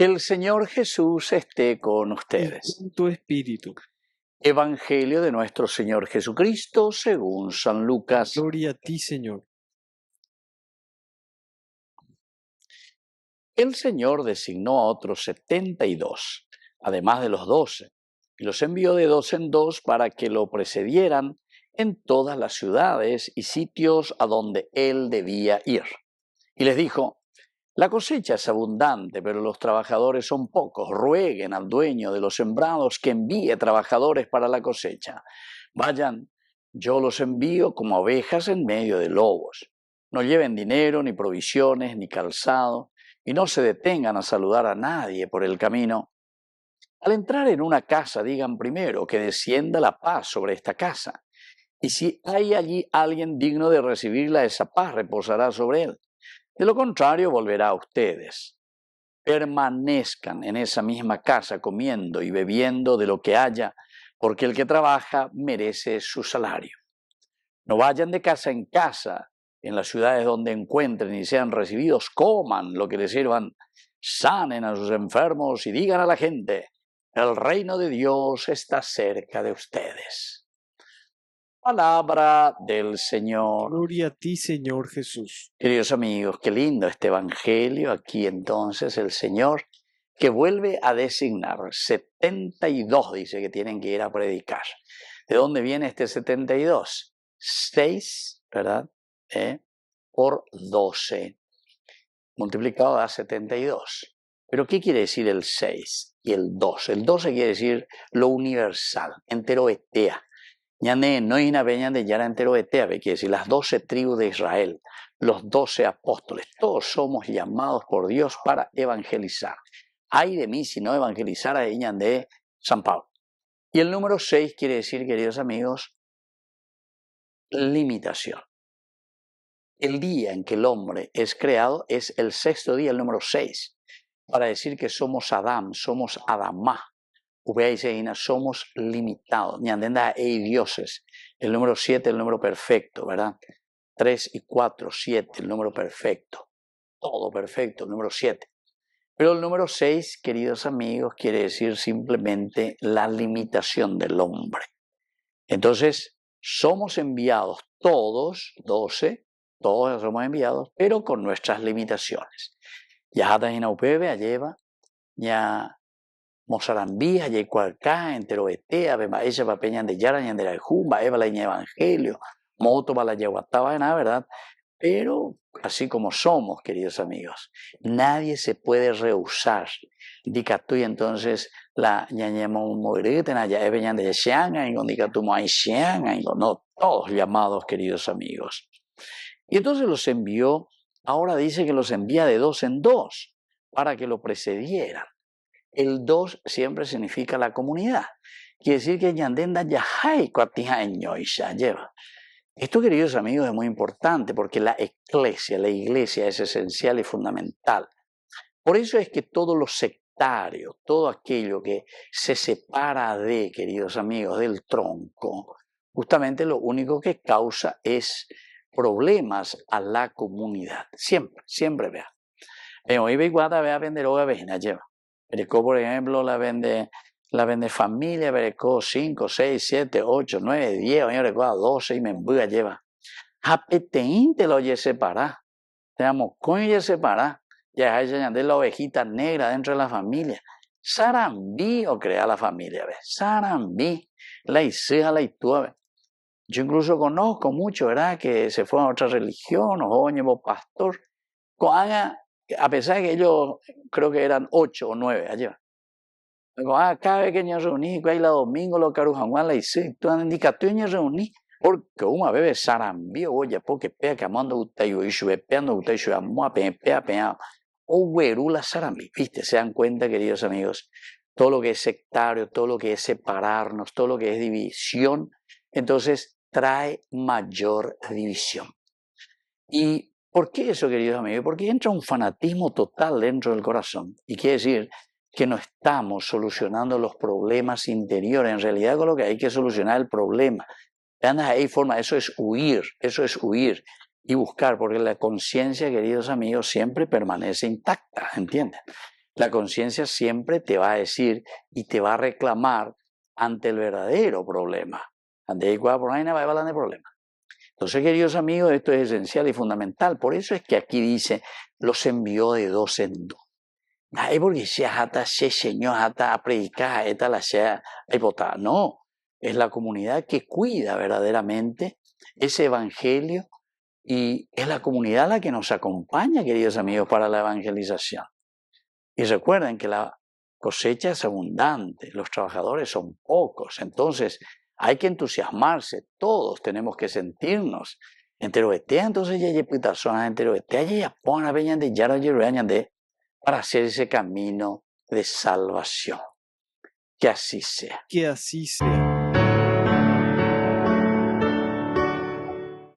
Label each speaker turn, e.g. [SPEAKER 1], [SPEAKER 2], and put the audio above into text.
[SPEAKER 1] El Señor Jesús esté con
[SPEAKER 2] y
[SPEAKER 1] ustedes.
[SPEAKER 2] con tu espíritu.
[SPEAKER 1] Evangelio de nuestro Señor Jesucristo según San Lucas.
[SPEAKER 2] Gloria a ti, Señor.
[SPEAKER 1] El Señor designó a otros 72, además de los 12, y los envió de dos en dos para que lo precedieran en todas las ciudades y sitios a donde él debía ir. Y les dijo: la cosecha es abundante, pero los trabajadores son pocos. Rueguen al dueño de los sembrados que envíe trabajadores para la cosecha. Vayan, yo los envío como ovejas en medio de lobos. No lleven dinero, ni provisiones, ni calzado, y no se detengan a saludar a nadie por el camino. Al entrar en una casa, digan primero que descienda la paz sobre esta casa. Y si hay allí alguien digno de recibirla, esa paz reposará sobre él. De lo contrario, volverá a ustedes. Permanezcan en esa misma casa comiendo y bebiendo de lo que haya, porque el que trabaja merece su salario. No vayan de casa en casa, en las ciudades donde encuentren y sean recibidos, coman lo que les sirvan, sanen a sus enfermos y digan a la gente: el reino de Dios está cerca de ustedes. Palabra del Señor.
[SPEAKER 2] Gloria a ti, Señor Jesús.
[SPEAKER 1] Queridos amigos, qué lindo este evangelio. Aquí entonces el Señor que vuelve a designar 72, dice que tienen que ir a predicar. ¿De dónde viene este 72? 6, ¿verdad? Por 12, multiplicado da 72. ¿Pero qué quiere decir el 6 y el 2? El 12 quiere decir lo universal, enteroetea. Ñane no hay una peña de yara enteroetea, quiere decir las 12 tribus de Israel, los 12 apóstoles, todos somos llamados por Dios para evangelizar. Ay de mí si no evangelizara a ella de San Pablo. Y el número 6 quiere decir, queridos amigos, limitación. El día en que el hombre es creado es el sexto día, el número 6, para decir que somos Adán, somos Adamá. Somos limitados. Ñandenda e dioses. El número 7, el número perfecto, ¿verdad? 3 y 4, 7, el número perfecto. Todo perfecto, el número 7. Pero el número 6, queridos amigos, quiere decir simplemente la limitación del hombre. Entonces, somos enviados todos, 12, todos somos enviados, pero con nuestras limitaciones. Ya en Aupebe, lleva, ya Mozarambía, Yecuarcá, Enteroetea, Bemaella, Papeñan de Yara, Ñandera de Jumba, Eva la Evangelio, Moto, Bala Yehuataba, nada, ¿verdad? Pero así como somos, queridos amigos, nadie se puede rehusar. Dicatú y entonces la ñañemo moirete, ya Eveñan de Xianga, y con Dicatú Moai Xianga, y con no, todos llamados, queridos amigos. Y entonces los envió, ahora dice que los envía de dos en dos, para que lo precedieran. El 2 siempre significa la comunidad. Quiere decir que Yandenda Yahai Cuatijaño y ya lleva. Esto, queridos amigos, es muy importante porque la iglesia es esencial y fundamental. Por eso es que todo lo sectario, todo aquello que se separa de, queridos amigos, del tronco, justamente lo único que causa es problemas a la comunidad. Siempre, siempre vea. Hoy ve igual vea vender o vea lleva. Berecó, por ejemplo, la vende familia, Berecó 5, 6, 7, 8, 9, 10, Berecó a 12 y me embuga lleva. Apeteín te lo oye separar. Te amo, coño separar. Ya hay de la ovejita negra dentro de la familia. Sarambí o crea la familia, ¿ves? Sarambí, la hija, la itúa. Yo incluso conozco mucho, ¿verdad? Que se fue a otra religión, o oño, pastor. A pesar de que ellos creo que eran 8 o 9 allá. Cada vez que nos reunimos, ahí la domingo, los carujanuan la hice, tú andas tú nos reunís, porque una bebé sarambio, oye, porque pea que amando usted y yo, peando usted y yo, amo pea, o güerula sarambi, viste, se dan cuenta, queridos amigos, todo lo que es sectario, todo lo que es separarnos, todo lo que es división, entonces trae mayor división. ¿Y por qué eso, queridos amigos? Porque entra un fanatismo total dentro del corazón. Y quiere decir que no estamos solucionando los problemas interiores. En realidad, con lo que hay que solucionar el problema. Hay forma, eso es huir y buscar, porque la conciencia, queridos amigos, siempre permanece intacta, ¿entienden? La conciencia siempre te va a decir y te va a reclamar ante el verdadero problema. Ante el cual por ahí no va a hablar de problema. Entonces, queridos amigos, esto es esencial y fundamental. Por eso es que aquí dice, los envió de dos en dos. Ay, porque sea hasta se señor hasta a predicar, esta la sea a no, es la comunidad que cuida verdaderamente ese evangelio y es la comunidad la que nos acompaña, queridos amigos, para la evangelización. Y recuerden que la cosecha es abundante, los trabajadores son pocos, entonces hay que entusiasmarse, todos tenemos que sentirnos. Entonces ya personas enteroetea ya pon a veñan de yaro de para hacer ese camino de salvación. Que así sea.
[SPEAKER 2] Que así sea.